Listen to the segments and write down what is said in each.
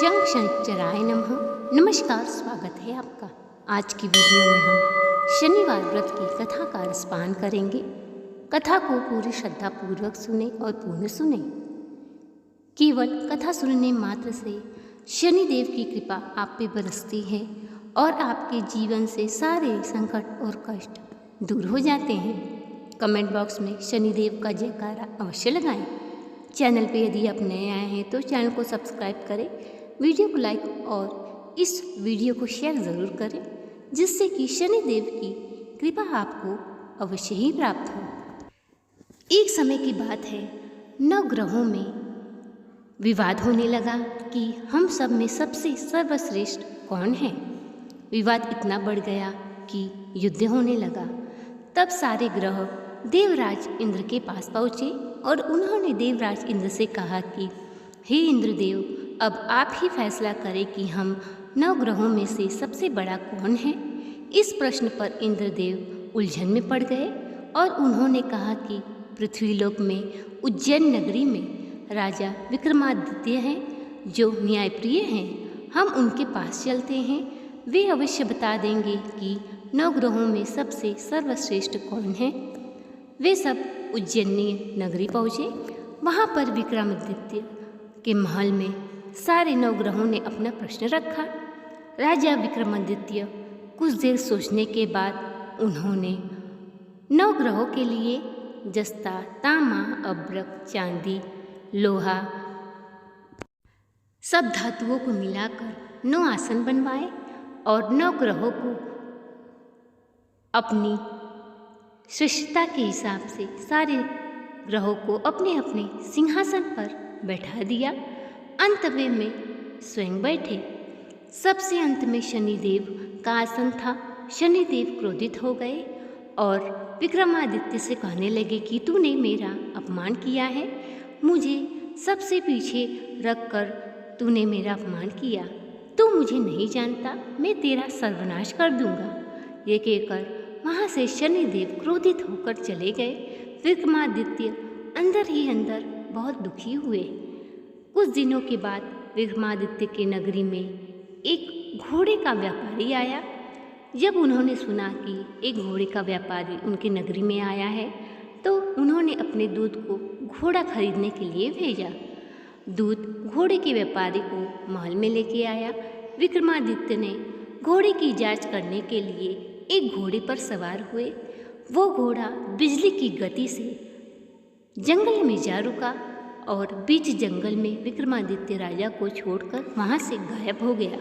शंखचराय नमः। नमस्कार, स्वागत है आपका। आज की वीडियो में हम शनिवार व्रत की कथा का रसपान करेंगे। कथा को पूरी श्रद्धा पूर्वक सुने और पूर्ण सुने। केवल कथा सुनने मात्र से शनिदेव की कृपा आप पे बरसती है और आपके जीवन से सारे संकट और कष्ट दूर हो जाते हैं। कमेंट बॉक्स में शनिदेव का जयकारा अवश्य लगाएं। चैनल पे यदि आप नए आए हैं तो चैनल को सब्सक्राइब करें, वीडियो को लाइक और इस वीडियो को शेयर ज़रूर करें, जिससे कि शनिदेव की कृपा आपको अवश्य ही प्राप्त हो। एक समय की बात है, 9 ग्रहों में विवाद होने लगा कि हम सब में सबसे सर्वश्रेष्ठ कौन है। विवाद इतना बढ़ गया कि युद्ध होने लगा। तब सारे ग्रह देवराज इंद्र के पास पहुँचे और उन्होंने देवराज इंद्र से कहा कि हे इंद्रदेव, अब आप ही फैसला करें कि हम 9 ग्रहों में से सबसे बड़ा कौन है। इस प्रश्न पर इंद्रदेव उलझन में पड़ गए और उन्होंने कहा कि पृथ्वीलोक में उज्जैन नगरी में राजा विक्रमादित्य हैं, जो न्यायप्रिय हैं। हम उनके पास चलते हैं, वे अवश्य बता देंगे कि 9 ग्रहों में सबसे सर्वश्रेष्ठ कौन है। वे सब उज्जैनी नगरी पहुँचे। वहाँ पर विक्रमादित्य के महल में सारे 9 ग्रहों ने अपना प्रश्न रखा। राजा विक्रमादित्य कुछ देर सोचने के बाद उन्होंने 9 ग्रहों के लिए जस्ता, तांबा, अभ्रक, चांदी, लोहा सब धातुओं को मिलाकर 9 आसन बनवाए और 9 ग्रहों को अपनी श्रेष्ठता के हिसाब से सारे ग्रहों को अपने अपने सिंहासन पर बैठा दिया। अंत में स्वयं बैठे। सबसे अंत में शनिदेव का आसन था। शनिदेव क्रोधित हो गए और विक्रमादित्य से कहने लगे कि तूने मेरा अपमान किया है, मुझे सबसे पीछे रखकर तूने मेरा अपमान किया। तू मुझे नहीं जानता, मैं तेरा सर्वनाश कर दूंगा। ये कहकर वहाँ से शनिदेव क्रोधित होकर चले गए। विक्रमादित्य अंदर ही अंदर बहुत दुखी हुए। कुछ दिनों के बाद विक्रमादित्य के नगरी में एक घोड़े का व्यापारी आया। जब उन्होंने सुना कि एक घोड़े का व्यापारी उनके नगरी में आया है, तो उन्होंने अपने दूत को घोड़ा खरीदने के लिए भेजा। दूत घोड़े के व्यापारी को महल में लेके आया। विक्रमादित्य ने घोड़े की जांच करने के लिए एक घोड़े पर सवार हुए। वो घोड़ा बिजली की गति से जंगल में जा रुका और बीच जंगल में विक्रमादित्य राजा को छोड़कर वहाँ से गायब हो गया।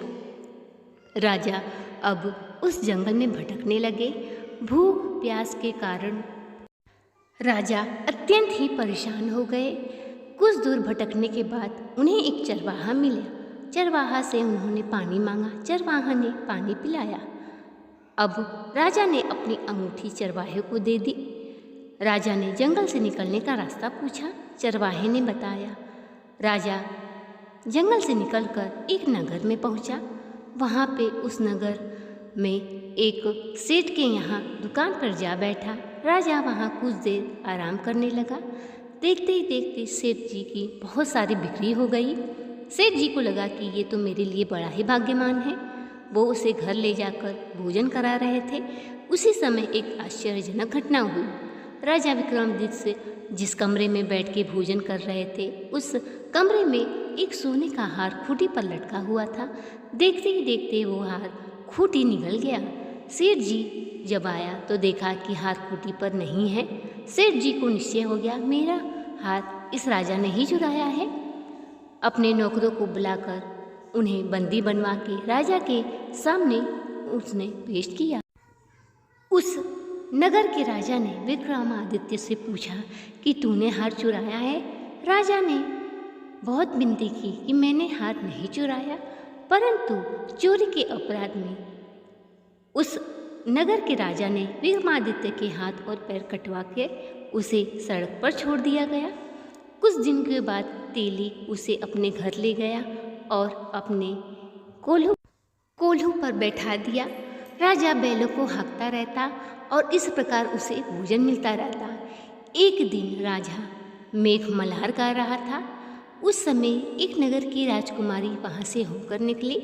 राजा अब उस जंगल में भटकने लगे। भूख प्यास के कारण राजा अत्यंत ही परेशान हो गए। कुछ दूर भटकने के बाद उन्हें एक चरवाहा मिला। चरवाहा से उन्होंने पानी मांगा। चरवाहा ने पानी पिलाया। अब राजा ने अपनी अंगूठी चरवाहे को दे दी। राजा ने जंगल से निकलने का रास्ता पूछा। चरवाहे ने बताया। राजा जंगल से निकलकर एक नगर में पहुंचा। वहां पे उस नगर में एक सेठ के यहाँ दुकान पर जा बैठा। राजा वहां कुछ देर आराम करने लगा। देखते ही देखते सेठ जी की बहुत सारी बिक्री हो गई। सेठ जी को लगा कि ये तो मेरे लिए बड़ा ही भाग्यमान है। वो उसे घर ले जाकर भोजन करा रहे थे। उसी समय एक आश्चर्यजनक घटना हुई। राजा विक्रमादित्य से जिस कमरे में बैठ के भोजन कर रहे थे, उस कमरे में एक सोने का हार खूंटी पर लटका हुआ था। देखते ही देखते वो हार खूंटी निगल गया। सेठ जी जब आया तो देखा कि हार खूंटी पर नहीं है। सेठ जी को निश्चय हो गया, मेरा हार इस राजा ने ही चुराया है। अपने नौकरों को बुलाकर उन्हें बंदी बनवा के राजा के सामने उसने पेश किया। उस नगर के राजा ने विक्रमादित्य से पूछा कि तूने हार चुराया है। राजा ने बहुत विनती की कि मैंने हार नहीं चुराया, परंतु चोरी के अपराध में उस नगर के राजा ने विक्रमादित्य के हाथ और पैर कटवा के उसे सड़क पर छोड़ दिया गया। कुछ दिन के बाद तेली उसे अपने घर ले गया और अपने कोल्हू पर बैठा दिया। राजा बैलों को हाँकता रहता और इस प्रकार उसे भोजन मिलता रहता। एक दिन राजा मेघ मल्हार गा रहा था। उस समय एक नगर की राजकुमारी वहाँ से होकर निकली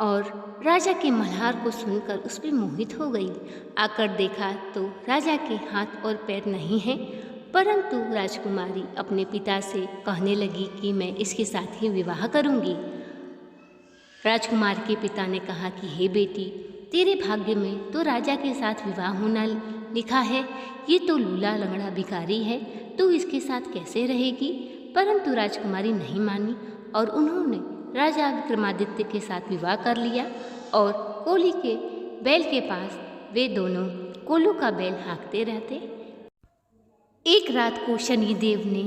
और राजा के मल्हार को सुनकर उस पर मोहित हो गई। आकर देखा तो राजा के हाथ और पैर नहीं हैं, परंतु राजकुमारी अपने पिता से कहने लगी कि मैं इसके साथ ही विवाह करूंगी। राजकुमार के पिता ने कहा कि हे बेटी, तेरे भाग्य में तो राजा के साथ विवाह होना लिखा है, ये तो लूला लंगड़ा भिखारी है, तू इसके साथ कैसे रहेगी। परंतु राजकुमारी नहीं मानी और उन्होंने राजा विक्रमादित्य के साथ विवाह कर लिया और कोली के बैल के पास वे दोनों कोलू का बैल हाँकते रहते। एक रात को शनिदेव ने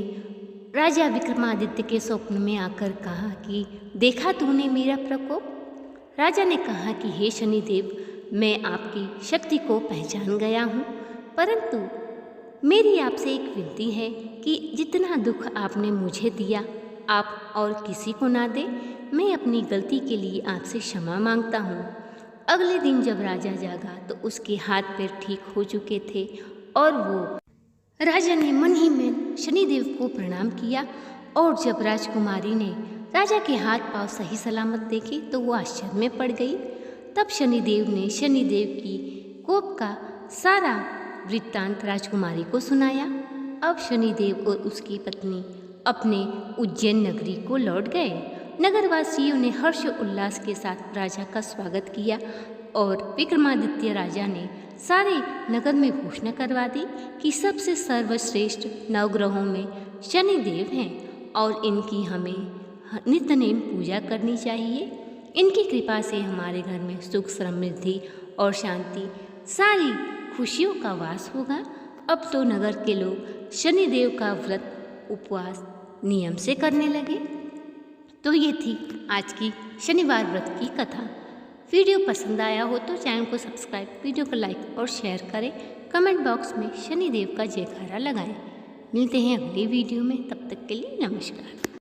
राजा विक्रमादित्य के स्वप्न में आकर कहा कि देखा तूने मेरा प्रकोप। राजा ने कहा कि हे शनिदेव, मैं आपकी शक्ति को पहचान गया हूँ, परंतु मेरी आपसे एक विनती है कि जितना दुख आपने मुझे दिया आप और किसी को ना दे। मैं अपनी गलती के लिए आपसे क्षमा मांगता हूँ। अगले दिन जब राजा जागा तो उसके हाथ पैर ठीक हो चुके थे और वो राजा ने मन ही में शनिदेव को प्रणाम किया। और जब राजकुमारी ने राजा के हाथ पांव सही सलामत देखे तो वो आश्चर्य में पड़ गई। तब शनिदेव ने शनिदेव की कोप का सारा वृत्तांत राजकुमारी को सुनाया। अब शनिदेव और उसकी पत्नी अपने उज्जैन नगरी को लौट गए। नगरवासियों ने हर्ष उल्लास के साथ राजा का स्वागत किया और विक्रमादित्य राजा ने सारे नगर में घोषणा करवा दी कि सबसे सर्वश्रेष्ठ नवग्रहों में शनिदेव हैं और इनकी हमें नित्य नेम पूजा करनी चाहिए। इनकी कृपा से हमारे घर में सुख समृद्धि और शांति सारी खुशियों का वास होगा। अब तो नगर के लोग शनिदेव का व्रत उपवास नियम से करने लगे। तो ये थी आज की शनिवार व्रत की कथा। वीडियो पसंद आया हो तो चैनल को सब्सक्राइब, वीडियो को लाइक और शेयर करें। कमेंट बॉक्स में शनिदेव का जयकारा लगाएं। मिलते हैं अगली वीडियो में, तब तक के लिए नमस्कार।